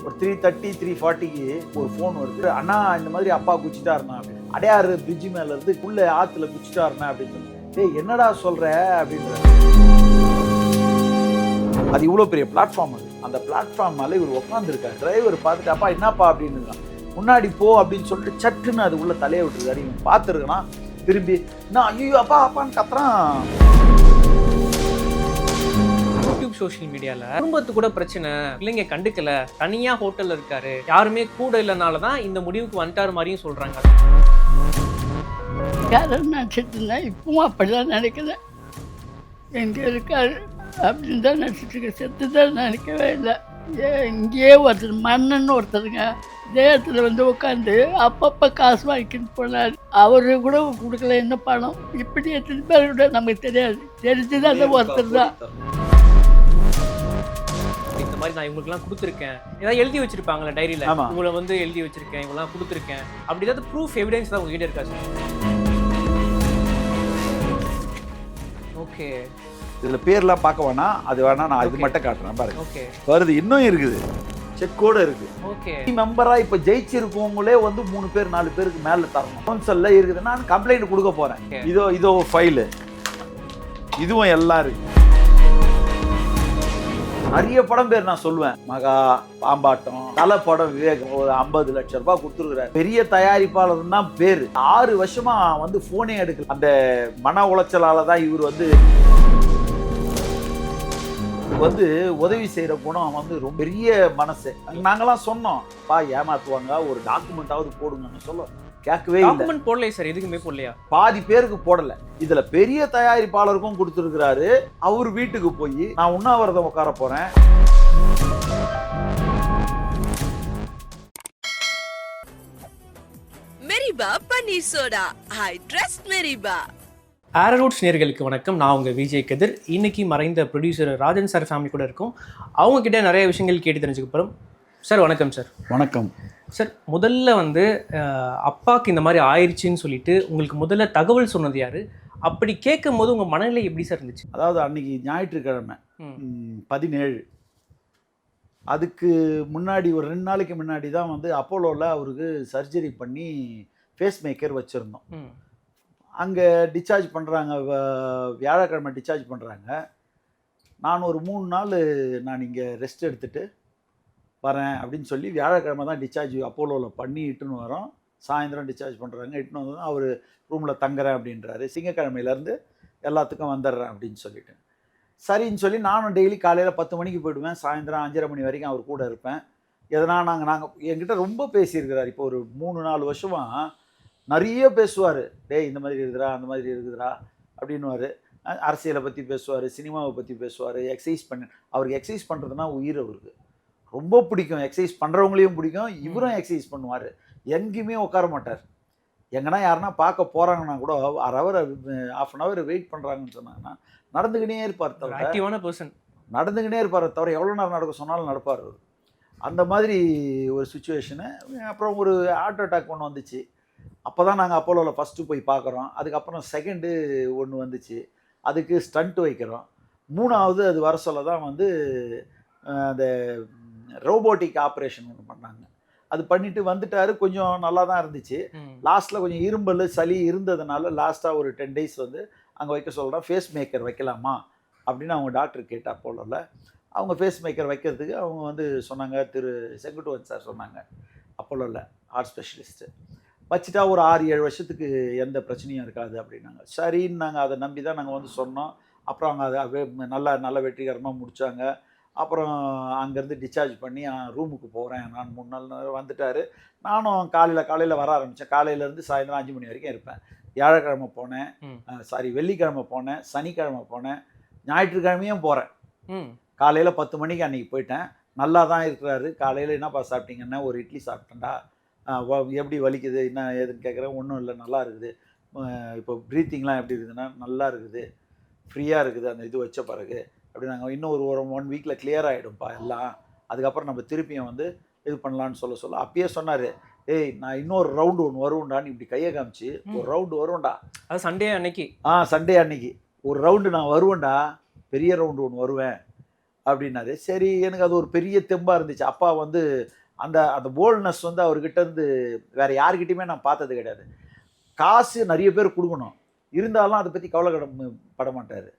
ஒரு 3:30 3:40க்கு ஒரு ஃபோன் வருது. அண்ணா இந்த மாதிரி அப்பா குச்சிட்டாருண்ணா அப்படின்னு. அடையாறு பிரிட்ஜ் மேல இருந்து உள்ள ஆத்துல குச்சிட்டாருண்ணா அப்படின்னு. டேய் என்னடா சொல்ற அப்படின்ற. அது இவ்வளோ பெரிய பிளாட்ஃபார்ம் அது. அந்த பிளாட்ஃபார்ம் மேல இவர் உட்காந்துருக்காரு. டிரைவர் பார்த்துட்டு அப்பா என்னப்பா அப்படின்னு முன்னாடி போ அப்படின்னு சொல்லிட்டு சட்டுன்னு அது உள்ள தலையை விட்டுருக்காரு. இவன் பார்த்துருக்கான் திரும்பி நான் ஐயோ அப்பா அப்பான்னு கத்துறான். யூடியூப் சோஷியல் மீடியால குடும்பத்து கூட பிரச்சனை, பிள்ளைங்க கண்டுக்கல, தனியா ஹோட்டல்ல இருக்காரு, யாருமே கூட இல்லைனாலதான் இந்த முடிவுக்கு வந்துட்டாரு மாதிரியும் சொல்றாங்க. யாரும் நினச்சிட்டு இருந்தேன், இப்பவும் அப்படிதான் நினைக்கிறேன். எங்கே இருக்காரு அப்படின்னு தான் நினச்சிட்டு இருக்கேன். செத்து தான் நினைக்கவே இல்லை. இங்கேயே ஒருத்தர் மன்னன் ஒருத்தருங்க இதே இடத்துல வந்து உட்காந்து அப்பப்போ காசு வாங்கிட்டு போனார். அவரு கூட கொடுக்கல என்ன பணம். இப்படி எத்தனை பேர் கூட நமக்கு தெரியாது. தெரிஞ்சுதான் அந்த ஒருத்தர் தான். இந்த மாதிரி நான் இவங்களுக்குலாம் கொடுத்துருக்கேன், ஏதாவது எழுதி வச்சிருப்பாங்களே டைரியில, இவங்களை வந்து எழுதி வச்சிருக்கேன், இவங்கெல்லாம் கொடுத்துருக்கேன், அப்படி ஏதாவது ப்ரூஃப் எவிடன்ஸ் தான் உங்ககிட்ட இருக்கா சார்? ஓகே, இதுல பேர்லாம் பார்க்க வேணாம், அது வேணா நான் இது மட்டும் காட்டுறேன் பாருங்க. ஓகே வருது, இன்னும் இருக்குது, செக்கோட இருக்கு. ஓகே, மெம்பரா இப்ப ஜெயிச்சிருக்கவங்களே வந்து 3 பேர் 4 பேருக்கு மேல தரணும். கவுன்சில்ல இருக்குது. நான் கம்ப்ளைண்ட் கொடுக்க போறேன். இதோ ஃபைலு, இதுவும் எல்லாம் இருக்கு. நிறைய படம் பேர் நான் சொல்லுவேன். மகா, பாம்பாட்டம், தலை படம் விவேகம் ஒரு 50 லட்சம் ரூபாய் கொடுத்துருக்கிறார். பெரிய தயாரிப்பாளர் தான் பேரு. 6 வருஷமா வந்து போனே எடுக்கல. அந்த மன உளைச்சலால தான் இவர் வந்து உதவி செய்யற குணம் வந்து ரொம்ப பெரிய மனசு. நாங்கெல்லாம் சொன்னோம், பா ஏமாத்துவாங்க, ஒரு டாக்குமெண்டாவது போடுங்கன்னு சொல்ல கேட்கவே இல்லை. டாக்குமெண்ட் போடலையே சார், எதுக்குமே போடலையா? பாதி பேருக்கு போடல. இதுல பெரிய தயாரிப்பாளருக்கும் கொடுத்துருக்கிறாரு. அவர் வீட்டுக்கு போய் நான் உண்ணாவிரதம் உட்கார போறேன். மெரிபா பன்னீர் சோடா, ஐ ட்ரஸ்ட் மெரிபா. ஆரோரூட்ஸ் நேயர்களுக்கு வணக்கம். நான் உங்கள் விஜய் கதிர். இன்னைக்கு மறைந்த ப்ரொடியூசர் ராஜன் சார் ஃபேமிலி கூட இருக்கும். அவங்க கிட்ட நிறைய விஷயங்கள் கேட்டு தெரிஞ்சுக்க போகிறோம். சார் வணக்கம். சார் வணக்கம். சார், முதல்ல வந்து அப்பாவுக்கு இந்த மாதிரி ஆயிடுச்சுன்னு சொல்லிட்டு உங்களுக்கு முதல்ல தகவல் சொன்னது யாரு? அப்படி கேட்கும் போது உங்கள் மனநிலை எப்படி சார் இருந்துச்சு? அதாவது அன்னைக்கு ஞாயிற்றுக்கிழமை 17, அதுக்கு முன்னாடி ஒரு 2 நாளைக்கு முன்னாடி தான் வந்து அப்போலோவில் அவருக்கு சர்ஜரி பண்ணி ஃபேஸ் மேக்கர் வச்சுருந்தோம். அங்கே டிஸ்சார்ஜ் பண்ணுறாங்க, வியாழக்கிழமை டிஸ்சார்ஜ் பண்ணுறாங்க. நான் ஒரு 3 நாள் நான் இங்கே ரெஸ்ட் எடுத்துகிட்டு வரேன் அப்படின்னு சொல்லி வியாழக்கிழமை தான் டிஸ்சார்ஜ் அப்போலோவில் பண்ணி இட்டுன்னு வரோம். சாயந்தரம் டிஸ்சார்ஜ் பண்ணுறாங்க. இட்டுன்னு வந்து அவர் ரூமில் தங்குறேன் அப்படின்றாரு. திங்கக்கிழமையிலேருந்து எல்லாத்துக்கும் வந்துடுறேன் அப்படின்னு சொல்லிட்டு சரின்னு சொல்லி நானும் டெய்லி காலையில் 10 மணிக்கு போயிடுவேன். சாயந்தரம் 5:30 மணி வரைக்கும் அவர் கூட இருப்பேன். எதனா நாங்கள் என்கிட்ட ரொம்ப பேசியிருக்கிறார். இப்போ ஒரு 3-4 வருஷமாக நிறைய பேசுவார். டேய் இந்த மாதிரி இருக்குதுரா, அந்த மாதிரி இருக்குதுரா அப்படின்னுவார். அரசியலை பற்றி பேசுவார், சினிமாவை பற்றி பேசுவார். எக்ஸசைஸ் அவருக்கு எக்ஸசைஸ் பண்ணுறதுனா உயிர். அவருக்கு ரொம்ப பிடிக்கும். எக்ஸசைஸ் பண்ணுறவங்களையும் பிடிக்கும். இவரும் எக்ஸசைஸ் பண்ணுவார். எங்கேயுமே உட்கார மாட்டார். எங்கன்னா யாருன்னா பார்க்க போகிறாங்கன்னா கூட ½ அன் ஹவர் வெயிட் பண்ணுறாங்கன்னு சொன்னாங்கன்னா நடந்துக்கினே இருப்பார். தவிர ஆக்டிவான பர்சன், நடந்துக்கினே இருப்பார். தவிர எவ்வளோ நேரம் நடக்க சொன்னாலும் நடப்பார் அவர். அந்த மாதிரி ஒரு சுச்சுவேஷனு. அப்புறம் ஒரு ஹார்ட் அட்டாக் ஒன்று வந்துச்சு. அப்போ தான் நாங்கள் அப்போலோவில் ஃபஸ்ட்டு போய் பார்க்குறோம். அதுக்கப்புறம் செகண்டு ஒன்று வந்துச்சு. அதுக்கு ஸ்டண்ட் வைக்கிறோம். 3ஆவது அது வர சொல்ல தான் வந்து அந்த ரோபோட்டிக் ஆப்ரேஷன் ஒன்று பண்ணாங்க. அது பண்ணிவிட்டு வந்துட்டார். கொஞ்சம் நல்லா தான் இருந்துச்சு. லாஸ்ட்டில் கொஞ்சம் இரும்பல் சளி இருந்ததுனால லாஸ்ட்டாக ஒரு 10 days வந்து அங்கே வைக்க சொல்கிறோம். ஃபேஸ் மேக்கர் வைக்கலாமா அப்படின்னு அவங்க டாக்டர் கேட்டா அப்போலோவில். அவங்க ஃபேஸ் மேக்கர் வைக்கிறதுக்கு அவங்க வந்து சொன்னாங்க, திரு செங்குட்டுவன் சார் சொன்னாங்க, அப்போலோவில் ஹார்ட் ஸ்பெஷலிஸ்ட்டு. வச்சுட்டா ஒரு 6-7 வருஷத்துக்கு எந்த பிரச்சனையும் இருக்காது அப்படின்னாங்க. சரின்னு நாங்கள் அதை நம்பி தான் நாங்கள் வந்து சொன்னோம். அப்புறம் அவங்க அதை நல்ல வெற்றிகரமாக முடித்தாங்க. அப்புறம் அங்கேருந்து டிஸ்சார்ஜ் பண்ணி ரூமுக்கு போகிறேன். நான் 3 நாள் வந்துட்டார். நானும் காலையில் வர ஆரம்பித்தேன். காலையிலேருந்து சாயந்தரம் 5 மணி வரைக்கும் இருப்பேன். வியாழக்கிழமை போனேன், வெள்ளிக்கிழமை போனேன், சனிக்கிழமை போனேன், ஞாயிற்றுக்கிழமையும் போகிறேன். காலையில் 10 மணிக்கு அன்றைக்கி போயிட்டேன். நல்லா தான் இருக்கிறாரு. காலையில் என்னப்பா சாப்பிட்டீங்கன்னா, ஒரு இட்லி சாப்பிட்டேன்டா, எப்படி வலிக்குது என்ன ஏதுன்னு கேட்குறேன். ஒன்றும் இல்லை, நல்லா இருக்குது. இப்போ ப்ரீத்திங்லாம் எப்படி இருக்குதுன்னா நல்லா இருக்குது, ஃப்ரீயாக இருக்குது அந்த இது வச்ச பிறகு அப்படி. நாங்கள் இன்னும் ஒரு 1 வீக்கில் கிளியர் ஆகிடும்ப்பா எல்லாம், அதுக்கப்புறம் நம்ம திருப்பியும் வந்து இது பண்ணலான்னு சொல்ல அப்பயே சொன்னார், ஏய் நான் இன்னொரு ரவுண்டு ஒன்று வருவேன்டான்னு இப்படி கையை காமிச்சு, ஒரு ரவுண்டு வருவேன்டா. அது சண்டே அன்னைக்கு. சண்டே அன்னைக்கு ஒரு ரவுண்டு நான் வருவேன்டா, பெரிய ரவுண்டு ஒன்று வருவேன் அப்படின்னாரு. சரி, எனக்கு அது ஒரு பெரிய தெம்பாக இருந்துச்சு. அப்பா வந்து அந்த அந்த போல்ட்னஸ் வந்து அவர்கிட்ட இருந்து வேற யாருக்கிட்டையுமே நான் பார்த்தது கிடையாது. காசு நிறைய பேர் குடுக்கணும். இருந்தாலும் அத பத்தி பட மாட்டாரு.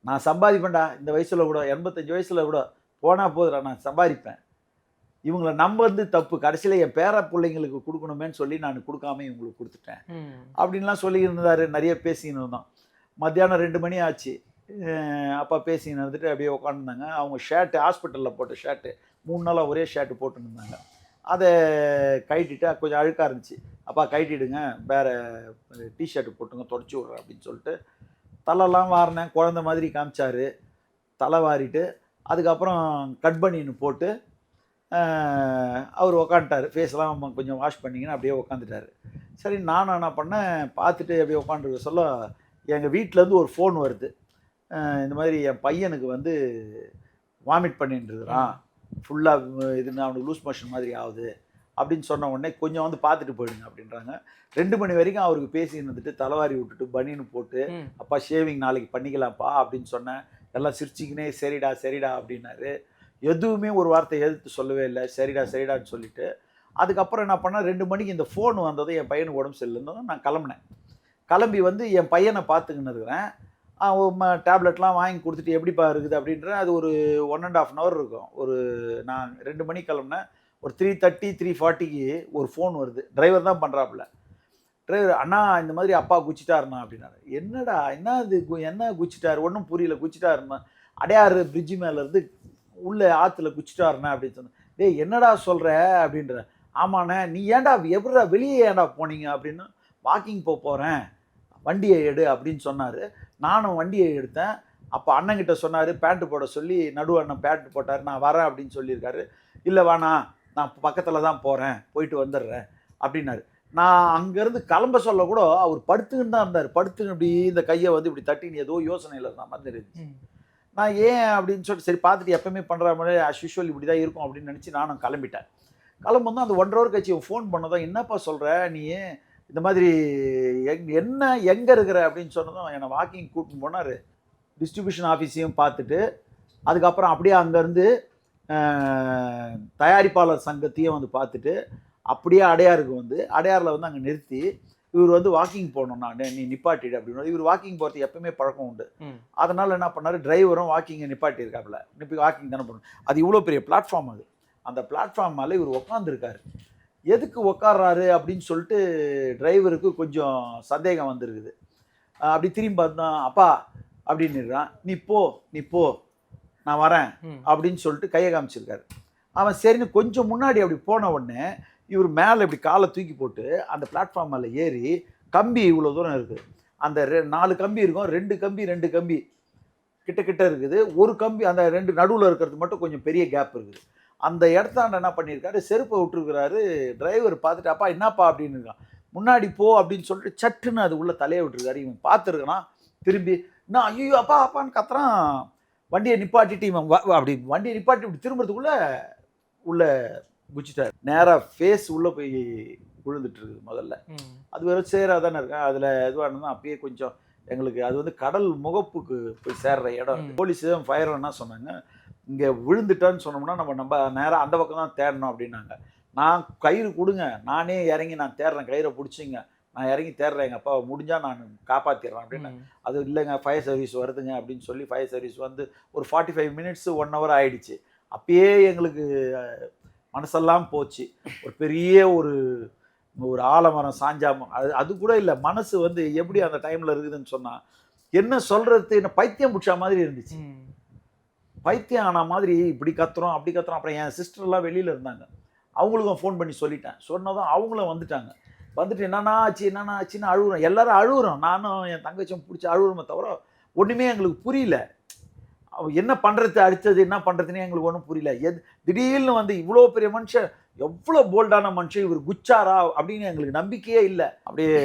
நான் சம்பாதிப்பேன்டா இந்த வயசுல கூட 85 வயசுல கூட போனா போதுடா நான் சம்பாதிப்பேன். இவங்கள நம்புறது தப்பு. கடைசியில என் பேர புள்ளைங்களுக்கு குடுக்கணுமேன்னு சொல்லி நான் குடுக்காம இவங்களுக்கு குடுத்துட்டேன். அப்படின்லாம் சொல்லியிருந்தாரு. நிறைய பேசின்னு இருந்தோம். மத்தியானம் 2 மணி ஆச்சு. அப்பா பேசின்னு இருந்துட்டு அப்படியே உட்காந்துருந்தாங்க. அவங்க ஷர்ட் ஹாஸ்பிட்டல்ல போட்ட ஷர்ட் 3 நாளா ஒரே ஷர்ட் போட்டுன்னு இருந்தாங்க. அத கழட்டிட்டு கொஞ்சம் அழுக்கா இருந்துச்சு. அப்பா கழட்டிடுங்க, வேற ஷர்ட் போட்டுங்க தொடச்சு விடுறேன் அப்படின்னு சொல்லிட்டு தலைலாம் வாரினேன். குழந்தை மாதிரி காமிச்சாரு. தலை வாரிட்டு அதுக்கப்புறம் கட் பனியன் போட்டு அவர் உக்காந்துட்டார். ஃபேஸ்லாம் கொஞ்சம் வாஷ் பண்ணிங்கன்னு அப்படியே உக்காந்துட்டார். சரி, நானும் என்ன பண்ணேன், பார்த்துட்டு அப்படியே உட்காந்துருக்க சொல்ல எங்கள் வீட்டிலேருந்து ஒரு ஃபோன் வருது. இந்த மாதிரி என் பையனுக்கு வந்து வாமிட் பண்ணிட்டு இருக்கிறான், ஃபுல்லாக இதுன்னு அவனுக்கு லூஸ் மோஷன் மாதிரி ஆகுது அப்படின்னு சொன்ன உடனே கொஞ்சம் வந்து பார்த்துட்டு போயிடுங்க அப்படின்றாங்க. 2 மணி வரைக்கும் அவருக்கு பேசின்னு வந்துட்டு தலைவாரி விட்டுட்டு பனின்னு போட்டு, அப்பா ஷேவிங் நாளைக்கு பண்ணிக்கலாம்ப்பா அப்படின்னு சொன்னேன். எல்லாம் சிரிச்சிக்கினே சரிடா சரிடா அப்படின்னாரு. எதுவுமே ஒரு வார்த்தை எதிர்த்து சொல்லவே இல்லை. சரிடா சரிடான்னு சொல்லிட்டு அதுக்கப்புறம் என்ன பண்ணேன், 2 மணிக்கு இந்த ஃபோன் வந்ததும் என் பையனுக்கு உடம்பு சரியில்லைன்னு நான் கிளம்புனேன். கிளம்பி வந்து என் பையனை பார்த்துக்கின்னு இருக்கிறேன். டேப்லெட்லாம் வாங்கி கொடுத்துட்டு எப்படிப்பா இருக்குது அப்படின்ற அது ஒரு 1.5 hour இருக்கும். நான் 2 மணிக்கு கிளம்புனேன். ஒரு 3:30 3:40க்கு ஒரு ஃபோன் வருது. டிரைவர் தான் பண்ணுறாப்புல. டிரைவர், அண்ணா இந்த மாதிரி அப்பா குச்சிட்டாருண்ணா அப்படின்னாரு. என்னடா என்ன இது என்ன குச்சிட்டாரு, ஒன்றும் புரியல. குச்சிட்டாருண்ணா அடையாறு பிரிட்ஜு மேலேருந்து உள்ள ஆற்றுல குச்சிட்டாருண்ணா அப்படின்னு சொன்னேன். டேய் என்னடா சொல்கிற அப்படின்ற. ஆமாண்ணே, நீ ஏன்டா எப்படிடா வெளியே ஏன்டா போனீங்க அப்படின்னு. வாக்கிங் போகிறேன், வண்டியை எடு அப்படின்னு சொன்னார். நானும் வண்டியை எடுத்தேன். அப்போ அண்ணங்கிட்ட சொன்னார் பேண்ட்டு போட சொல்லி. நடு அண்ணன் பேண்ட் போட்டார். நான் வரேன் அப்படின்னு சொல்லியிருக்காரு. இல்லை வேணா, நான் பக்கத்தில் தான் போகிறேன், போயிட்டு வந்துடுறேன் அப்படின்னாரு. நான் அங்கேருந்து கிளம்ப சொல்ல கூட அவர் படுத்துக்கின்னு தான் இருந்தார். படுத்துன்னு இப்படி இந்த கையை வந்து இப்படி தட்டின்னு ஏதோ யோசனையில் இருந்தால் மாதிரி இருந்துச்சு. நான் ஏன் அப்படின்னு சொல்லிட்டு சரி பார்த்துட்டு எப்பவுமே பண்ணுற மாதிரி அஸ் யூஷுவல் இப்படி தான் இருக்கும் அப்படின்னு நினச்சி நானும் கிளம்பிட்டேன். கிளம்பும் அந்த 1.5 hour கழிச்சு ஃபோன் பண்ணதும், என்னப்பா சொல்கிற நீ இந்த மாதிரி என்ன எங்கே இருக்கிற அப்படின்னு சொன்னதும் என்னை வாக்கிங் கூட்டின்னு போனார். டிஸ்ட்ரிபியூஷன் ஆஃபீஸையும் பார்த்துட்டு அதுக்கப்புறம் அப்படியே அங்கேருந்து தயாரிப்பாளர் சங்கத்தையும் வந்து பார்த்துட்டு அப்படியே அடையாருக்கு வந்து அடையாரில் வந்து அங்கே நிறுத்தி இவர் வந்து வாக்கிங் போகணும், நான் நீ நிப்பாட்டிடு அப்படின்னு. இவர் வாக்கிங் போகிறது எப்பவுமே பழக்கம் உண்டு. அதனால் என்ன பண்ணார், டிரைவரும் வாக்கிங்கை நிப்பாட்டியிருக்காப்புல. வாக்கிங் தானே பண்ணணும். அது இவ்வளோ பெரிய பிளாட்ஃபார்ம். அது அந்த பிளாட்ஃபார்ம் மேலே இவர் உட்காந்துருக்காரு. எதுக்கு உட்கார்றாரு அப்படின்னு சொல்லிட்டு டிரைவருக்கு கொஞ்சம் சந்தேகம் வந்துருக்குது. அப்படி திரும்பி பார்த்தா அப்பா அப்படின்னுறான். நீ போ நான் வரேன் அப்படின்னு சொல்லிட்டு கையை காமிச்சிருக்காரு. அவன் சரின்னு கொஞ்சம் முன்னாடி அப்படி போன உடனே இவர் மேலே இப்படி காலை தூக்கி போட்டு அந்த பிளாட்ஃபார்ம் மேலே ஏறி, கம்பி இவ்வளோ தூரம் இருக்குது, அந்த 4 கம்பி இருக்கும், 2 கம்பி கிட்ட இருக்குது. ஒரு கம்பி அந்த 2 நடுவில் இருக்கிறது மட்டும் கொஞ்சம் பெரிய கேப் இருக்குது. அந்த இடத்தாண்ட என்ன பண்ணியிருக்காரு, செருப்பை விட்டுருக்கிறாரு. டிரைவர் பார்த்துட்டு அப்பா என்னப்பா அப்படின்னு இருக்கான். முன்னாடி போ அப்படின்னு சொல்லிட்டு சட்டுன்னு அது உள்ள தலையை விட்டுருக்காரு. இவன் பார்த்துருக்கான். திரும்பி நான் ஐயோ அப்பா அப்பான்னு கத்துறான். வண்டியை நிப்பாட்டிட்டு இவன் அப்படி வண்டியை நிப்பாட்டி இப்படி திரும்புறதுக்குள்ள உள்ள குச்சிட்டார். நேராக ஃபேஸ் உள்ளே போய் விழுந்துட்டு இருக்குது. முதல்ல அது வெறும் சேராக தானே இருக்கேன். அதில் இதுவாக இருந்தால் அப்பயே கொஞ்சம் எங்களுக்கு அது வந்து கடல் முகப்புக்கு போய் சேர்ற இடம். போலீஸும் ஃபயரும் என்ன சொன்னாங்க, இங்கே விழுந்துட்டான்னு சொன்னோம்னா நம்ம நேராக அந்த பக்கம் தான் தேடணும் அப்படின்னாங்க. நான் கயிறு கொடுங்க, நானே இறங்கி நான் தேடுறேன், கயிறை பிடிச்சிங்க, நான் இறங்கி தேடுறேன், எங்கள் அப்பாவை முடிஞ்சால் நான் காப்பாற்றிடுறேன் அப்படின்னு. அது இல்லைங்க ஃபயர் சர்வீஸ் வருதுங்க அப்படின்னு சொல்லி ஃபயர் சர்வீஸ் வந்து ஒரு 45 minutes 1 hour ஆகிடுச்சு. அப்பயே எங்களுக்கு மனசெல்லாம் போச்சு. ஒரு பெரிய ஒரு ஆலமரம் சாஞ்சாம அது கூட இல்லை. மனசு வந்து எப்படி அந்த டைமில் இருக்குதுன்னு சொன்னால் என்ன சொல்கிறது, என்ன பைத்தியம் பிடிச்ச மாதிரி இருந்துச்சு. பைத்தியம் ஆன மாதிரி இப்படி கத்துறோம் அப்படி கத்துறோம். அப்புறம் என் சிஸ்டர்லாம் வெளியில் இருந்தாங்க, அவங்களுக்கும் ஃபோன் பண்ணி சொல்லிட்டேன். சொன்னதும் அவங்களும் வந்துட்டாங்க. வந்துட்டு என்னென்னா ஆச்சுன்னு அழுகுறோம். எல்லோரும் அழுகுறோம். நானும் என் தங்கச்சியும் பிடிச்சி அழுகுறோமே தவிர ஒன்றுமே எங்களுக்கு புரியல. என்ன பண்ணுறது, அடுத்தது என்ன பண்ணுறதுன்னே எங்களுக்கு ஒன்றும் புரியல. திடீர்னு வந்து இவ்வளோ பெரிய மனுஷன், எவ்வளோ போல்டான மனுஷன், இவர் குச்சாரா அப்படின்னு எங்களுக்கு நம்பிக்கையே இல்லை. அப்படியே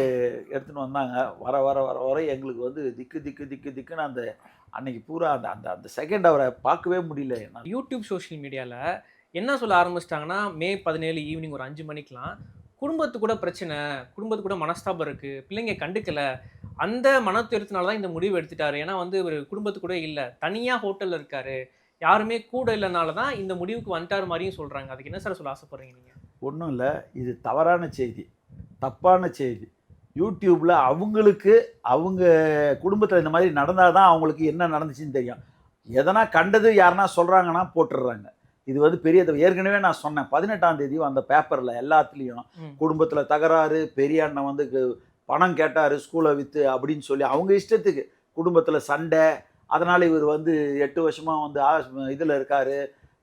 எடுத்துன்னு வந்தாங்க. வர எங்களுக்கு வந்து திக்குன்னு அந்த அன்னைக்கு பூரா அந்த செகண்ட் அவரை பார்க்கவே முடியல. யூடியூப் சோஷியல் மீடியாவில் என்ன சொல்ல ஆரம்பிச்சிட்டாங்கன்னா, May 17 ஈவினிங் ஒரு 5 மணிக்கெலாம் குடும்பத்து கூட பிரச்சனை, குடும்பத்து கூட மனஸ்தாபம் இருக்குது, பிள்ளைங்க கண்டுக்கலை, அந்த மனத்துயரத்தினால தான் இந்த முடிவு எடுத்துட்டாரு. ஏன்னா வந்து ஒரு குடும்பத்து கூட இல்லை, தனியாக ஹோட்டலில் இருக்கார், யாருமே கூட இல்லைனால தான் இந்த முடிவுக்கு வந்துட்டார் மாதிரியும் சொல்றாங்க. அதுக்கு என்ன சார் சொல்ல ஆசைப்படுறீங்க நீங்க? ஒன்றும் இல்லை, இது தவறான செய்தி, தப்பான செய்தி. யூடியூப்பில் அவங்களுக்கு அவங்க குடும்பத்தில் இந்த மாதிரி நடந்தால் தான் அவங்களுக்கு என்ன நடந்துச்சுன்னு தெரியும். எதனா கண்டது யாருன்னா சொல்கிறாங்கன்னா போட்டுடுறாங்க. இது வந்து பெரிய ஏற்கனவே நான் சொன்னேன் 18ஆம் தேதி அந்த பேப்பரில் எல்லாத்துலேயும் குடும்பத்தில் தகராறு, பெரிய அண்ணன் வந்து பணம் கேட்டார் ஸ்கூலை விற்று அப்படின்னு சொல்லி அவங்க இஷ்டத்துக்கு குடும்பத்தில் சண்டை, அதனால் இவர் வந்து 8 வருஷமாக வந்து இதில் இருக்கார்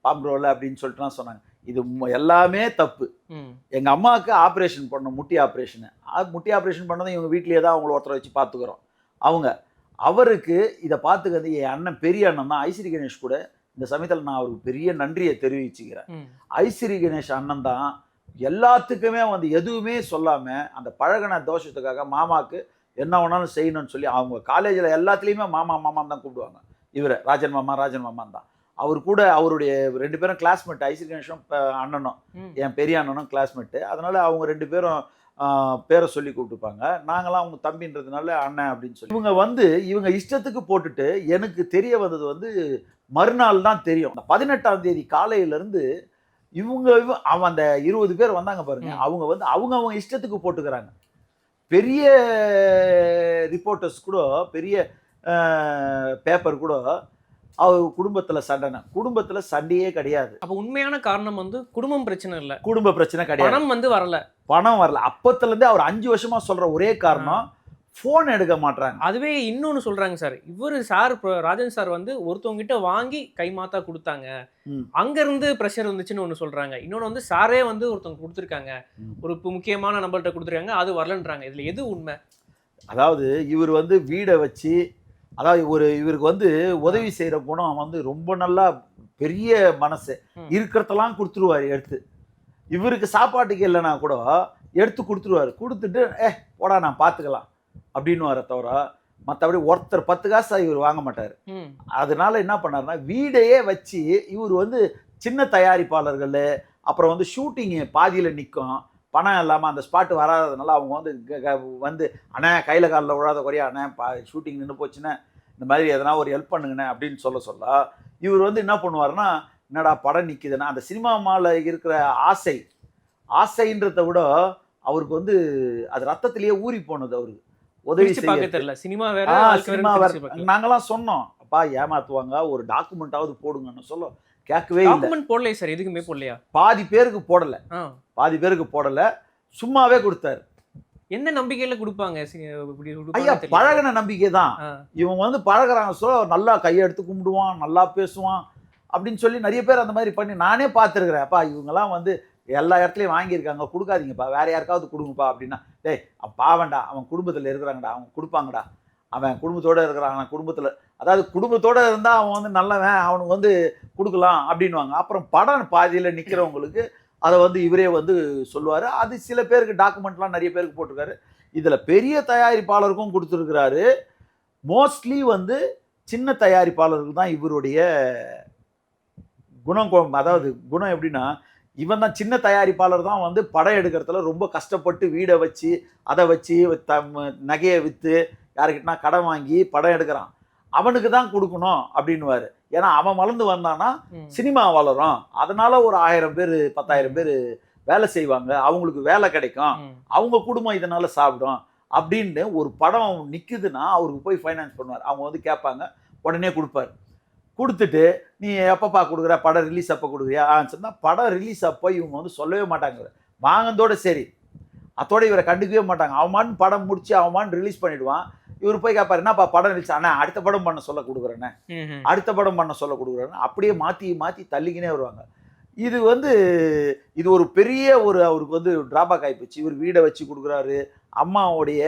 பாம்ரோவில் அப்படின்னு சொல்லிட்டுலாம் சொன்னாங்க. இது எல்லாமே தப்பு. எங்கள் அம்மாவுக்கு ஆப்ரேஷன் பண்ணோம், முட்டி ஆப்ரேஷனு. முட்டி ஆப்ரேஷன் பண்ணதும் இவங்க வீட்லேயே தான் அவங்கள ஒருத்தரை வச்சு பார்த்துக்குறோம். அவருக்கு இதை பார்த்துக்கிறது என் அண்ணன், பெரிய அண்ணன் தான் ஐஸ்வரி கணேஷ் கூட. இந்த சமயத்தில் நான் அவருக்கு பெரிய நன்றியை தெரிவிச்சுக்கிறேன். ஐஸ்வரி கணேஷ் அண்ணன் தான் எல்லாத்துக்குமே வந்து எதுவுமே சொல்லாமல் அந்த பழகின தோஷத்துக்காக மாமாவுக்கு என்ன வேணாலும் செய்யணும்னு சொல்லி அவங்க காலேஜில் எல்லாத்துலேயுமே மாமா மாமான்னு தான் கூப்பிடுவாங்க. இவரை ராஜன் மாமான் தான். அவர் கூட அவருடைய 2 பேரும் கிளாஸ்மேட், ஐஸ்வரி கணேஷும் அண்ணனும், என் பெரிய அண்ணனும் கிளாஸ்மேட்டு. அதனால் அவங்க 2 பேரும் பேரை சொல்லி கூப்பிட்டுப்பாங்க. நாங்களாம் அவங்க தம்பின்றதுனால அண்ணன் அப்படின்னு சொல்லி இவங்க இஷ்டத்துக்கு போட்டுட்டு எனக்கு தெரிய வந்தது வந்து மறுநாள் தான் தெரியும். 18ஆம் தேதி காலையிலேருந்து அவன் அந்த 20 பேர் வந்தாங்க பாருங்க, அவங்க வந்து அவங்க இஷ்டத்துக்கு போட்டுக்கிறாங்க. பெரிய ரிப்போர்ட்டர்ஸ் கூட, பெரிய பேப்பர் கூட அவர் குடும்பத்தில் சண்டையே கிடையாது. அப்போ உண்மையான காரணம் வந்து குடும்பம் பிரச்சனை இல்லை, குடும்ப பிரச்சனை கிடையாது, பணம் வரல. அப்பத்துலேருந்து அவர் 5 வருஷமா சொல்ற ஒரே காரணம் ஃபோன் எடுக்க மாட்டாங்க. அதுவே இன்னொன்று சொல்றாங்க சார், இவர் சார் ராஜன் சார் வந்து ஒருத்தவங்க கிட்ட வாங்கி கைமாத்தா கொடுத்தாங்க, அங்கேருந்து ப்ரெஷர் வந்துச்சுன்னு ஒன்று சொல்றாங்க. இன்னொன்று வந்து சாரே வந்து ஒருத்தவங்க கொடுத்துருக்காங்க, ஒரு முக்கியமான நம்பர்கிட்ட கொடுத்துருக்காங்க, அது வரலன்றாங்க. இதில் எது உண்மை? அதாவது இவர் வந்து வீடை வச்சு, அதாவது இவருக்கு வந்து உதவி செய்கிற குணம் வந்து ரொம்ப நல்லா, பெரிய மனசு, இருக்கிறதெல்லாம் கொடுத்துருவார் எடுத்து. இவருக்கு சாப்பாட்டுக்கு இல்லைன்னா கூட எடுத்து கொடுத்துருவார். கொடுத்துட்டு போடா நான் பார்த்துக்கலாம் அப்படின்னு வர தவிர மற்றபடி ஒருத்தர் 10 காசு இவர் வாங்க மாட்டார். அதனால என்ன பண்ணாருன்னா வீடையே வச்சு இவர் வந்து சின்ன தயாரிப்பாளர்கள், அப்புறம் வந்து ஷூட்டிங்கு பாதியில் நிற்கும், பணம் இல்லாமல் அந்த ஸ்பாட்டு வராததுனால அவங்க வந்து அண்ணே கையில் காலில் விழாத குறையா அண்ணே ஷூட்டிங் நின்று போச்சுன்னா இந்த மாதிரி எதனா ஒரு ஹெல்ப் பண்ணுங்கண்ணே அப்படின்னு சொல்ல இவர் வந்து என்ன பண்ணுவார்னா, என்னடா படம் நிற்கிதுன்னா அந்த சினிமா மேலே இருக்கிற ஆசைன்றதை விட அவருக்கு வந்து அது ரத்தத்திலேயே ஊறி போனது. அவருக்கு உதவி செய்ய தெரியல. சினிமா வேற. நாங்களாம் சொன்னோம், அப்பா ஏமாத்துவாங்க, ஒரு டாக்குமெண்ட்டாவது போடுங்கன்னு கேட்கவே இல்லை. டாக்குமெண்ட் போடலையே சார், எதுக்குமே போடலையா? பாதி பேருக்கு போடல, சும்மாவே கொடுத்தாரு. என்ன நம்பிக்கையில கொடுப்பாங்க? ஐயா பழகின நம்பிக்கை தான். இவங்க வந்து பழகிறாங்க, நல்லா கையெடுத்து கும்பிடுவான், நல்லா பேசுவான் அப்படின்னு சொல்லி நிறைய பேர் அந்த மாதிரி பண்ணி நானே பார்த்துருக்குறேன். அப்பா இவங்கெல்லாம் வந்து எல்லா இடத்துலையும் வாங்கியிருக்காங்க, கொடுக்காதீங்கப்பா, வேற யாருக்காவது கொடுங்கப்பா அப்படின்னா, டேய் பாவண்டா, அவன் குடும்பத்தில் இருக்கிறாங்கடா, அவங்க கொடுப்பாங்கடா, அவன் குடும்பத்தோடு இருக்கிறாங்க, குடும்பத்தில் அதாவது குடும்பத்தோடு இருந்தால் அவன் வந்து நல்லவன், அவனுக்கு வந்து கொடுக்கலாம் அப்படின்வாங்க. அப்புறம் படம் பாதியில் நிற்கிறவங்களுக்கு அதை வந்து இவரே வந்து சொல்லுவார். அது சில பேருக்கு டாக்குமெண்ட்லாம் நிறைய பேருக்கு போட்டிருக்காரு. இதில் பெரிய தயாரிப்பாளருக்கும் கொடுத்துருக்கிறாரு. மோஸ்ட்லி வந்து சின்ன தயாரிப்பாளருக்கு தான் இவருடைய குணம். அதாவது குணம் எப்படின்னா, இவன் தான் சின்ன தயாரிப்பாளர் தான் வந்து படம் எடுக்கிறதுல ரொம்ப கஷ்டப்பட்டு வீடை வச்சு அதை வச்சு நகையை விற்று யாருக்கிட்டனா கடன் வாங்கி படம் எடுக்கிறான். அவனுக்கு தான் கொடுக்கணும் அப்படின்னுவார். ஏன்னா அவன் வளர்ந்து வந்தான்னா சினிமா வளரும், அதனால ஒரு 1000 பேர் 10,000 பேர் வேலை செய்வாங்க, அவங்களுக்கு வேலை கிடைக்கும், அவங்க குடும்பம் இதனால சாப்பிடும் அப்படின்னு. ஒரு படம் நிற்குதுன்னா அவருக்கு போய் ஃபைனான்ஸ் பண்ணுவார். அவங்க வந்து கேட்பாங்க, உடனே கொடுப்பார். கொடுத்துட்டு நீ எப்பப்பா கொடுக்குற, படம் ரிலீஸ் அப்போ கொடுக்குறியா சொன்னால் படம் ரிலீஸ் அப்போ இவங்க வந்து சொல்லவே மாட்டாங்க. வாங்கந்தோட சரி, அதோட இவரை கண்டுக்கவே மாட்டாங்க. அவன் படம் முடிச்சு அவன் ரிலீஸ் பண்ணிடுவான். இவர் போய் கேட்பாரு, என்னப்பா படம் ரிலீஸ் அண்ணா, அடுத்த படம் பண்ண சொல்ல கொடுக்குறேண்ணே, அடுத்த படம் பண்ண சொல்ல கொடுக்குறேன்னு அப்படியே மாற்றி தள்ளிக்கினே வருவாங்க. இது ஒரு பெரிய அவருக்கு வந்து டிராபேக் ஆகிப்போச்சு. இவர் வீடை வச்சு கொடுக்குறாரு, அம்மாவுடைய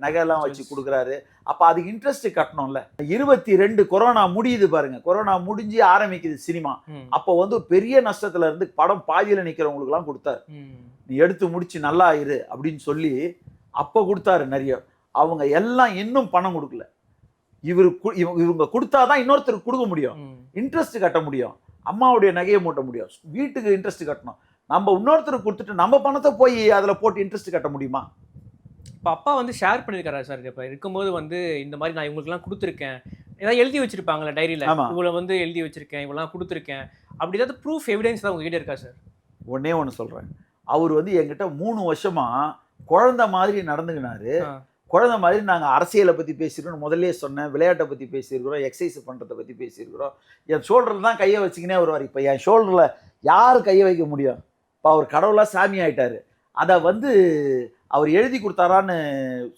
நகையெல்லாம் வச்சு கொடுக்குறாரு. அப்போ அதுக்கு இன்ட்ரெஸ்ட் கட்டணும்ல. 22 கொரோனா முடியுது பாருங்க, கொரோனா முடிஞ்சு ஆரம்பிக்குது சினிமா. அப்போ வந்து பெரிய நஷ்டத்துல இருந்து படம் பாதியில் நிற்கிறவங்களுக்குலாம் கொடுத்தாரு. நீ எடுத்து முடிச்சு நல்லா இரு அப்படின்னு சொல்லி அப்போ கொடுத்தாரு நிறைய. அவங்க எல்லாம் இன்னும் பணம் கொடுக்கல. இவங்க கொடுத்தாதான் இன்னொருத்தருக்கு கொடுக்க முடியும், இன்ட்ரெஸ்ட் கட்ட முடியும், அம்மாவுடைய நகையை மூட்ட முடியும், வீட்டுக்கு இன்ட்ரெஸ்ட் கட்டணும். நம்ம இன்னொருத்தருக்கு கொடுத்துட்டு நம்ம பணத்தை போய் அதில் போட்டு இன்ட்ரெஸ்ட் கட்ட முடியுமா? இப்போ அப்பா வந்து ஷேர் பண்ணியிருக்காரு சார், இப்போ இருக்கும்போது வந்து இந்த மாதிரி நான் இவங்களுக்குலாம் கொடுத்துருக்கேன், ஏதாவது எழுதி வச்சிருப்பாங்களா டைரியில, ஆமா. இவ்வளவு வந்து எழுதி வச்சிருக்கேன், இவ்வளவு கொடுத்துருக்கேன், அப்படி ஏதாவது ப்ரூஃப் எவிடன்ஸ் தான் உங்ககிட்ட இருக்கா சார்? ஒண்ணே ஒன்று சொல்கிறேன். அவர் வந்து என்கிட்ட 3 வருஷமா குழந்தை மாதிரி நடந்துக்கினாரு. குழந்தை மாதிரி நாங்கள் அரசியலை பற்றி பேசியிருக்கோம், முதல்ல சொன்னேன். விளையாட்டை பற்றி பேசியிருக்கிறோம், எக்ஸசைஸ் பண்ணுறதை பற்றி பேசியிருக்கிறோம். என் ஷோல்டரில் தான் கையை வச்சுக்கினே வருவார். இப்போ என் ஷோல்டரில் யார் கையை வைக்க முடியும்? இப்போ அவர் கடவுளாக சாமி ஆயிட்டாரு. அதை வந்து அவர் எழுதி கொடுத்தாரான்னு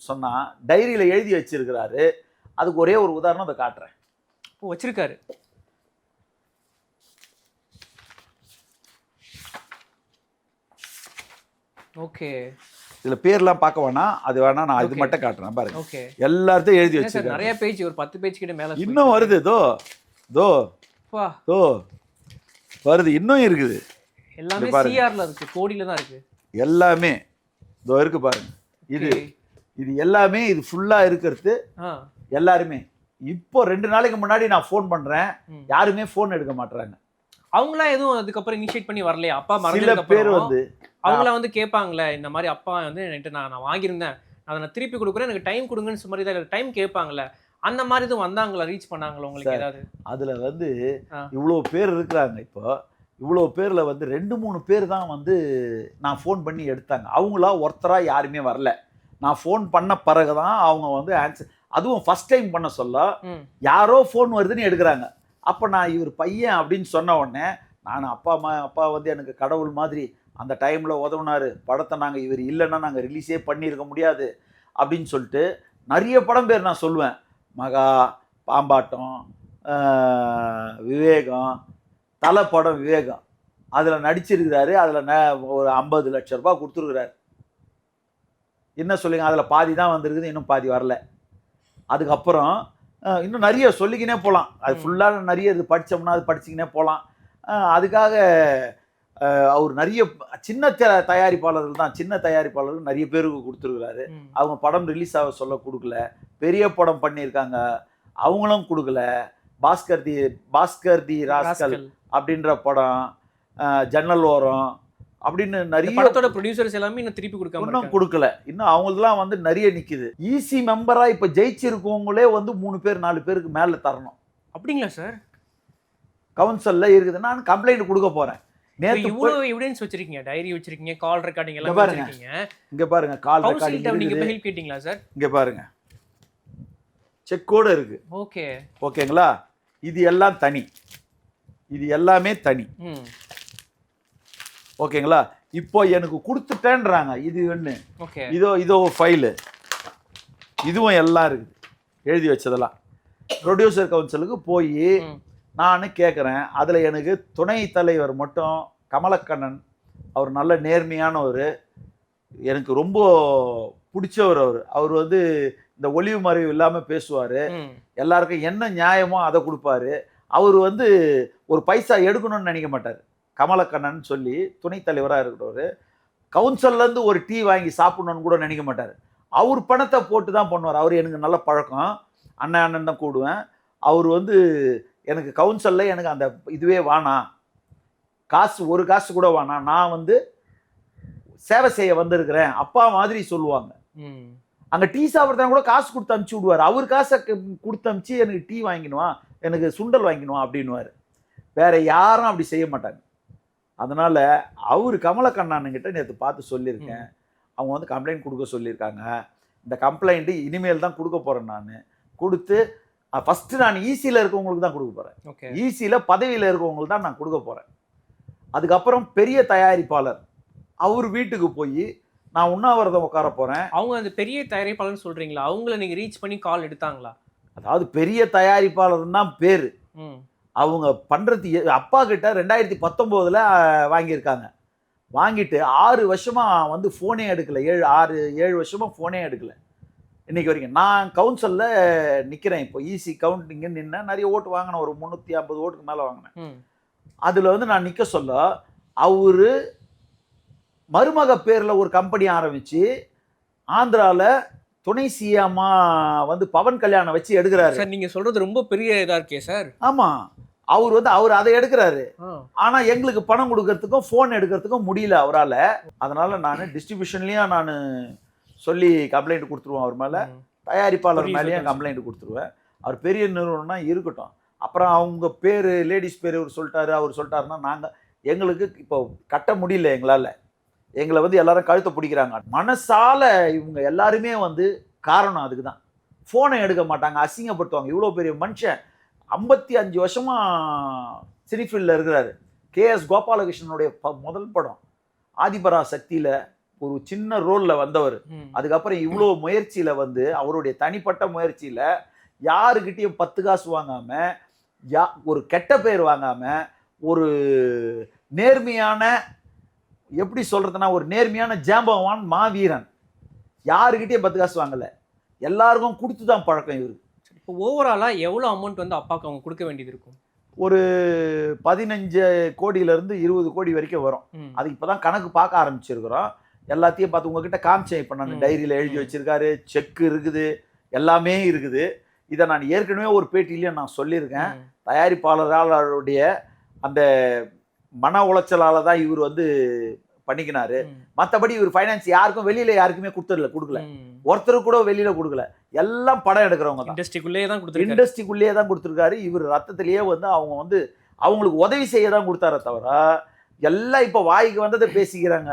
சொன்னால் டைரியில் எழுதி வச்சிருக்கிறாரு. அதுக்கு ஒரே ஒரு உதாரணம் அதை காட்டுறேன். இப்போ வச்சிருக்காரு. ஓகே. இதில் பேர்லாம் பார்க்க வேணாம், அது வேணா, நான் இது மட்டும் காட்டுறேன் பாருங்க. ஓகே. எல்லாத்தையும் எழுதி வச்சிருக்கேன். நிறைய பேஜ், ஒரு 10 பேஜ் கிட்ட மேலே இன்னும் வருது. தோ தோ தோ வருது, இன்னும் இருக்குது. எல்லாமே சிஆர்ல இருக்கு, கோடியில தான் இருக்கு எல்லாமே. இதோ இருக்கு பாருங்க. இது எல்லாமே இது ஃபுல்லா இருக்கிறது எல்லாருமே. இப்போ 2 நாளைக்கு முன்னாடி நான் ஃபோன் பண்றேன், யாருமே ஃபோன் எடுக்க மாட்டாங்க. அவங்களாம் எதுவும் அதுக்கப்புறம் இனிஷியேட் பண்ணி வரலையா? அப்பா சில பேர் வந்து அவங்களாம் வந்து கேட்பாங்களே, இந்த மாதிரி அப்பா வந்து என்கிட்ட நான் வாங்கியிருந்தேன், அதை நான் திருப்பி கொடுக்குறேன், எனக்கு டைம் கொடுங்கன்னு மாதிரி தான் டைம் கேட்பாங்களே, அந்த மாதிரி எதுவும் வந்தாங்களா, ரீச் பண்ணாங்களா உங்களுக்கு ஏதாவது? அதுல வந்து இவ்வளோ பேர் இருக்கிறாங்க. இப்போ இவ்வளோ பேரில் வந்து 2-3 பேர் தான் வந்து நான் ஃபோன் பண்ணி எடுத்தாங்க. அவங்களா ஒருத்தராக யாருமே வரல. நான் ஃபோன் பண்ண பிறகு தான் அவங்க வந்து ஆன்சர், அதுவும் ஃபர்ஸ்ட் டைம் பண்ண சொல்ல யாரோ ஃபோன் வருதுன்னு எடுக்கிறாங்க. அப்போ நான் இவர் பையன் அப்படின்னு சொன்ன உடனே நான் அப்பா வந்து எனக்கு கடவுள் மாதிரி அந்த டைமில் உதவுனாரு, படத்தை நாங்கள் இவர் இல்லைன்னா நாங்கள் ரிலீஸே பண்ணியிருக்க முடியாது அப்படின்னு சொல்லிட்டு நிறைய படம் பேர் நான் சொல்லுவேன். மகா, பாம்பாட்டம், விவேகம், தலை படம் விவேகம், அதில் நடிச்சிருக்கிறாரு. அதில் ஒரு 50 லட்ச ரூபாய் கொடுத்துருக்குறாரு. என்ன சொல்லுங்க, அதில் பாதி தான் வந்திருக்குது, இன்னும் பாதி வரல. அதுக்கப்புறம் இன்னும் நிறைய சொல்லிக்கினே போகலாம். அது ஃபுல்லாக நிறைய இது படித்தோம்னா அது படிச்சுக்கினே போகலாம். அதுக்காக அவர் நிறைய சின்ன தயாரிப்பாளர்கள் தான், சின்ன தயாரிப்பாளர்கள் நிறைய பேருக்கு கொடுத்துருக்குறாரு. அவங்க படம் ரிலீஸ் ஆக சொல்ல கொடுக்கல. பெரிய படம் பண்ணியிருக்காங்க, அவங்களும் கொடுக்கல. பாஸ்கர் தி ராஸ்கல் அப்படின்ற படம், ஜன்னல் ஓரம் அப்படின்னு நிறைய படத்தோட ப்ரொடியூசர்ஸ் எல்லாமே இன்னும் திருப்பி இன்னும் கொடுக்கல. இன்னும் அவங்களெலாம் வந்து நிறைய நிற்கிது. ஈசி மெம்பராக இப்போ ஜெயிச்சிருக்கவங்களே வந்து 3 பேர் 4 பேருக்கு மேலே தரணும். அப்படிங்களா சார்? கவுன்சிலில் இருக்குது. நான் கம்ப்ளைண்ட் கொடுக்க போகிறேன். நேத்து இவ்வளவு எவிடன்ஸ் வச்சிருக்கீங்க, டைரி வச்சிருக்கீங்க, கால் ரெக்கார்டிங் எல்லாம் வச்சிருக்கீங்க. இங்க பாருங்க, கால் ரெக்கார்டிங். நீங்க போய் ஹெல்ப் கேட்டிங்களா சார்? இங்க பாருங்க, செக் கோட் இருக்கு. ஓகே, ஓகேங்களா? இது எல்லாம் தனி, இது எல்லாமே தனி. ஓகேங்களா? இப்போ எனக்கு கொடுத்துட்டேன்றாங்க. இது ஒன்று, இதோ ஃபைலு, இதுவும் எல்லாம் இருக்குது எழுதி வச்சதெல்லாம். ப்ரொடியூசர் கவுன்சிலுக்கு போய் நான் கேட்குறேன். அதில் எனக்கு துணை தலைவர் மட்டும் கமலக்கண்ணன், அவர் நல்ல நேர்மையானவர், எனக்கு ரொம்ப பிடிச்சவர். அவர் வந்து இந்த ஒளிவு மறைவு இல்லாமல் பேசுவார், எல்லாருக்கும் என்ன நியாயமோ அதை கொடுப்பாரு. அவர் வந்து ஒரு பைசா எடுக்கணும்னு நினைக்க மாட்டார். கமலக்கண்ணன் சொல்லி துணைத் தலைவராக இருக்கிறவர், கவுன்சிலேருந்து ஒரு டீ வாங்கி சாப்பிடணுன்னு கூட நினைக்க மாட்டார். அவர் பணத்தை போட்டு தான் பண்ணுவார். அவர் எனக்கு நல்ல பழக்கம், அண்ணன் தான் கூடுவேன். அவர் வந்து எனக்கு கவுன்சிலில் எனக்கு அந்த இதுவே வேணாம், காசு ஒரு காசு கூட வேணாம், நான் வந்து சேவை செய்ய வந்திருக்கிறேன் அப்பா மாதிரி சொல்லுவாங்க. அங்கே டீ சாப்பிட்றதுனா கூட காசு கொடுத்து அனுப்பிச்சி விடுவார். அவர் காசை கொடுத்து அனுப்பிச்சி எனக்கு டீ வாங்கினுவான், எனக்கு சுண்டல் வாங்கினுவான் அப்படின்னுவார். வேற யாரும் அப்படி செய்ய மாட்டாங்க. அதனால் அவர் கமலக்கண்ணன்கிட்ட நேற்று பார்த்து சொல்லியிருக்கேன். அவங்க வந்து கம்ப்ளைண்ட் கொடுக்க சொல்லியிருக்காங்க. இந்த கம்ப்ளைண்ட்டு இனிமேல் தான் கொடுக்க போகிறேன். நான் கொடுத்து ஃபஸ்ட்டு நான் ஈசியில் இருக்கவங்களுக்கு தான் கொடுக்க போகிறேன். ஈசியில் பதவியில் இருக்கவங்களுக்கு தான் நான் கொடுக்க போகிறேன். அதுக்கப்புறம் பெரிய தயாரிப்பாளர் அவர் வீட்டுக்கு போய் நான் உண்ணாவிரதம் உட்கார போகிறேன். அவங்க அந்த பெரிய தயாரிப்பாளர்னு சொல்கிறீங்களா? அவங்கள நீங்கள் ரீச் பண்ணி கால் எடுத்தாங்களா? அதாவது பெரிய தயாரிப்பாளர் தான் பேர். அவங்க பண்ணுறது அப்பா கிட்ட 2019 வாங்கியிருக்காங்க. வாங்கிட்டு 6 வருஷமாக வந்து ஃபோனே எடுக்கலை. 7 வருஷமாக ஃபோனே எடுக்கலை இன்றைக்கி வரைக்கும். நான் கவுன்சிலில் நிற்கிறேன். இப்போ ஈசி கவுண்டிங்கு நின்று நிறைய ஓட்டு வாங்கினேன், ஒரு 350 ஓட்டுக்கு மேலே வாங்கினேன். அதில் வந்து நான் நிற்க சொல்ல அவர் மருமக பேரில் ஒரு கம்பெனி ஆரம்பித்து ஆந்திராவில் துணை சிஎம்மா வந்து பவன் கல்யாணம் வச்சு எடுக்கிறாரு. சார் நீங்கள் சொல்கிறது ரொம்ப பெரிய இதாக இருக்கே சார். ஆமாம், அவர் அதை எடுக்கிறாரு. ஆனால் எங்களுக்கு பணம் கொடுக்கறதுக்கும் ஃபோன் எடுக்கிறதுக்கும் முடியல அவரால். அதனால் நான் டிஸ்ட்ரிபியூஷன்லேயும் நான் சொல்லி கம்ப்ளைண்ட் கொடுத்துருவேன். அவர் மேலே தயாரிப்பாளர் மேலேயும் கம்ப்ளைண்ட் கொடுத்துருவேன். அவர் பெரிய நிறுவனம்னா இருக்கட்டும், அப்புறம் அவங்க பேர் லேடிஸ் பேர் இவர் சொல்லிட்டாரு அவர் சொல்லிட்டாருன்னா நாங்கள் எங்களுக்கு இப்போ கட்ட முடியல எங்களால். எங்களை வந்து எல்லாரும் கழுத்தை பிடிக்கிறாங்க. மனசால இவங்க எல்லாருமே வந்து காரணம் அதுக்கு தான். ஃபோனை எடுக்க மாட்டாங்க, அசிங்கப்படுத்துவாங்க. இவ்வளோ பெரிய மனுஷன் 55 வருஷமா சினிஃபீல்டில் இருக்கிறாரு. KS கோபாலகிருஷ்ணனுடைய முதல் படம் ஆதிபரா சக்தியில் ஒரு சின்ன ரோலில் வந்தவர். அதுக்கப்புறம் இவ்வளோ முயற்சியில் வந்து அவருடைய தனிப்பட்ட முயற்சியில் யாருக்கிட்டையும் 10 காசு வாங்காமல், ஒரு கெட்ட பேர் வாங்காமல், ஒரு நேர்மையான, எப்படி சொல்கிறதுனா ஒரு நேர்மையான ஜாம்பவான் மாவீரன், யாருக்கிட்டையும் 10 காசு வாங்கலை, எல்லாருக்கும் கொடுத்து தான் பழக்கம் இவருக்கு. இப்போ ஓவராலாக எவ்வளோ அமௌண்ட் வந்து அப்பாவுக்கு அவங்க கொடுக்க வேண்டியது இருக்கும்? ஒரு 15 கோடியிலேருந்து 20 கோடி வரைக்கும் வரும். அது இப்போ தான் கணக்கு பார்க்க ஆரம்பிச்சிருக்கிறோம். எல்லாத்தையும் பார்த்து உங்ககிட்ட காமிச்சேன். இப்போ நான் டைரியில் எழுதி வச்சிருக்காரு, செக் இருக்குது, எல்லாமே இருக்குது. இதை நான் ஏற்கனவே ஒரு பேட்டியிலையும் நான் சொல்லியிருக்கேன். தயாரிப்பாளர்களுடைய அந்த மன உளைச்சலால் தான் இவர் வந்து பண்ணிக்கினாரு. மற்றபடி இவர் ஃபைனான்ஸ் யாருக்கும் வெளியில யாருக்குமே கொடுக்கல. ஒருத்தருக்கு கூட வெளியில கொடுக்கல. எல்லாம் படம் எடுக்கிறவங்க தான். இண்டஸ்ட்ரிக்குள்ளேயே தான் கொடுத்துருக்காரு. இவர் ரத்தத்திலேயே வந்து அவங்க வந்து அவங்களுக்கு உதவி செய்ய தான் கொடுத்தாரே தவிர, எல்லாம் இப்போ வாய்க்கு வந்ததை பேசிக்கிறாங்க.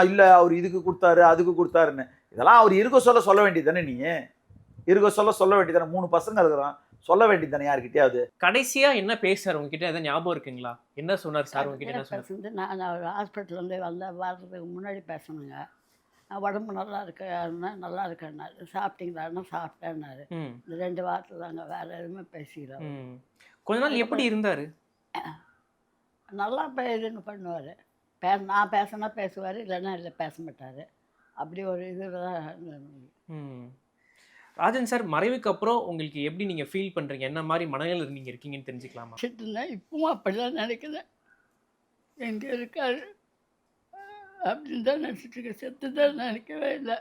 இல்லை அவர் இதுக்கு கொடுத்தாரு அதுக்கு கொடுத்தாருன்னு. இதெல்லாம் அவர் இருக்க சொல்ல வேண்டியது தானே. நீ இருக்க சொல்ல வேண்டியது தானே. 3 பசங்க இருக்கிறான், சொல்ல வேண்டியது தானே யாருக்கிட்டையாவது. கடைசியா என்ன பேசுறாரு உங்ககிட்ட? எதாவது ஞாபகம் இருக்குங்களா? என்ன சொன்னார் சார் உங்ககிட்ட? என்ன சொன்னார்? நான் அவர் ஹாஸ்பிட்டல்லேருந்து வர்றதுக்கு முன்னாடி பேசணுங்க. உடம்பு நல்லா இருக்கேன்னா நல்லா இருக்கேன்னாரு. சாப்பிட்டீங்களான்னா சாப்பிட்டேன்னாரு. இந்த 2 வாரத்தில் தாங்க, வேறு எதுவுமே பேசிக்கிறாரு. கொஞ்ச நாள் எப்படி இருந்தார்? நல்லா இதுன்னு பண்ணுவார். நான் பேசினா பேசுவார், இல்லைன்னா இல்லை பேச மாட்டார். அப்படி ஒரு இதுதான். ராஜன் சார் மறைவுக்கு அப்புறம் உங்களுக்கு எப்படி நீங்கள் ஃபீல் பண்ணுறீங்க? என்ன மாதிரி மனநிலையில் நீங்கள் இருக்கீங்கன்னு தெரிஞ்சுக்கலாமா? இப்பவும் அப்படிதான் நினைக்கிறேன். எங்கே இருக்காரு அப்படின்னு தான் நினச்சிட்டு இருக்கேன். செத்து தான் நினைக்கவே இல்லை.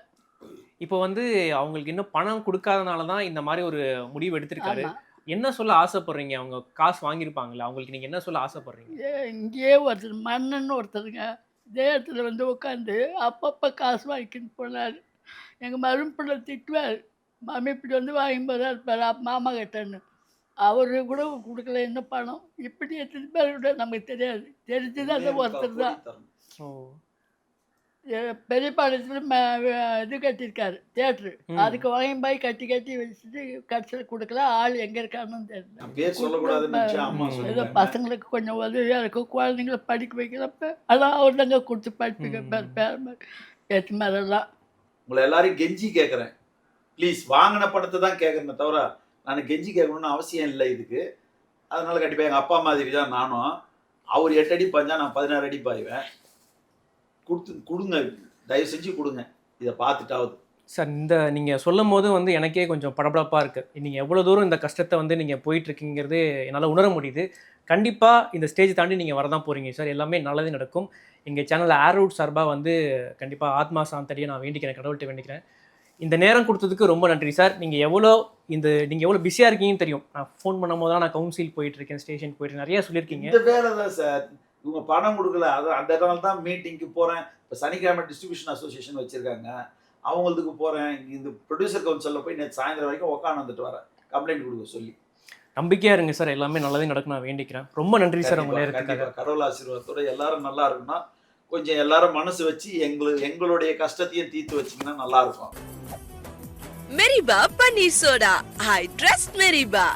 இப்போ வந்து அவங்களுக்கு இன்னும் பணம் கொடுக்காதனால தான் இந்த மாதிரி ஒரு முடிவு எடுத்திருக்காரு. என்ன சொல்ல ஆசைப்படுறீங்க? அவங்க காசு வாங்கியிருப்பாங்களா, அவங்களுக்கு நீங்கள் என்ன சொல்ல ஆசைப்படுறீங்க? இங்கேயே ஒருத்தர் மன்னன் ஒருத்தருங்க இதே இடத்துல வந்து உட்காந்து அப்பப்போ காசு வாங்கிக்கின்னு போனார். எங்கள் மரும்பிள்ளை திட்டுவார், மாமி இப்படி வந்து வாங்கும்போது இருப்பார் மாமா கிட்டன்னு. அவரு கூட கொடுக்கல என்ன பணம். இப்படி எத்தனை பேர் கூட நமக்கு தெரியாது. தெரிஞ்சுதான் அந்த ஒருத்தர் தான். பெரிய பாளையத்தில் இது கட்டியிருக்காரு தியேட்ரு. அதுக்கு வாங்கி போய் கட்டி வச்சுட்டு கடைசியில் கொடுக்கல. ஆள் எங்கே இருக்கான்னு தெரியல. ஏதோ பசங்களுக்கு கொஞ்சம் உதவியாக இருக்கும், குழந்தைங்கள படிக்க வைக்கிறப்ப அதான் அவர் தாங்க கொடுத்து படிப்புங்க பேச்சு மாதிரிலாம். உங்களை எல்லாரையும் கெஞ்சி கேட்குறேன், ப்ளீஸ் வாங்கின படத்தை தான் கேட்குறேன் தவிர நான் கெஞ்சி கேட்கணும்னு அவசியம் இல்லை இதுக்கு. அதனால கண்டிப்பாக எங்கள் அப்பா மாதிரி தான் நானும். அவர் 8 அடி பாய்ஞ்சா நான் 16 அடி பாய்வேன். கொடுங்க, தயவு செஞ்சு கொடுங்க, இதை பார்த்துட்டாவது. சார் இந்த நீங்கள் சொல்லும் போது வந்து எனக்கே கொஞ்சம் படபடப்பாக இருக்குது. நீங்கள் எவ்வளோ தூரம் இந்த கஷ்டத்தை வந்து நீங்கள் போயிட்டுருக்கீங்கிறது என்னால் உணர முடியுது. கண்டிப்பாக இந்த ஸ்டேஜ் தாண்டி நீங்கள் வரதான் போகிறீங்க சார். எல்லாமே நல்லது நடக்கும். எங்கள் சேனலில் ஏர்வுட் சார்பாக வந்து கண்டிப்பாக ஆத்மா சாந்தடியை நான் வேண்டிக்கிறேன், கடவுள்கிட்ட வேண்டிக்கிறேன். இந்த நேரம் கொடுத்ததுக்கு ரொம்ப நன்றி சார். நீங்கள் எவ்வளோ பிஸியாக இருக்கீங்கன்னு தெரியும். நான் ஃபோன் பண்ணும் போது தான் நான் கவுன்சில் போயிட்டுருக்கேன், ஸ்டேஷன் போயிட்டு நிறையா சொல்லியிருக்கீங்க. இந்த வேலை தான் சார், இவங்க பணம் கொடுக்கல. அந்த இடத்துல தான் மீட்டிங்க்கு போகிறேன். இப்போ சனிக்கிழமை டிஸ்ட்ரிபியூஷன் அசோசியேஷன் வச்சுருக்காங்க, அவங்களுக்கு போகிறேன். இந்த ப்ரொடியூசர் கவுன்சிலில் போய் நேற்று சாயந்தரம் வரைக்கும் உட்காந்து வந்துட்டு வரேன், கம்ப்ளைண்ட் கொடுக்க சொல்லி. நம்பிக்கையாக இருங்க சார், எல்லாமே நல்லதே நடக்கும் நான் வேண்டிக்கிறேன். ரொம்ப நன்றி சார் உங்கள் நேரத்துக்காக. கடவுள் ஆசீர்வாதத்தோட எல்லாரும் நல்லா இருக்குன்னா, கொஞ்சம் எல்லாரும் மனசு வச்சு எங்களுடைய கஷ்டத்தையும் தீர்த்து வச்சிங்கன்னா நல்லா இருக்கும். Meriba Paneer Soda. I trust Meriba.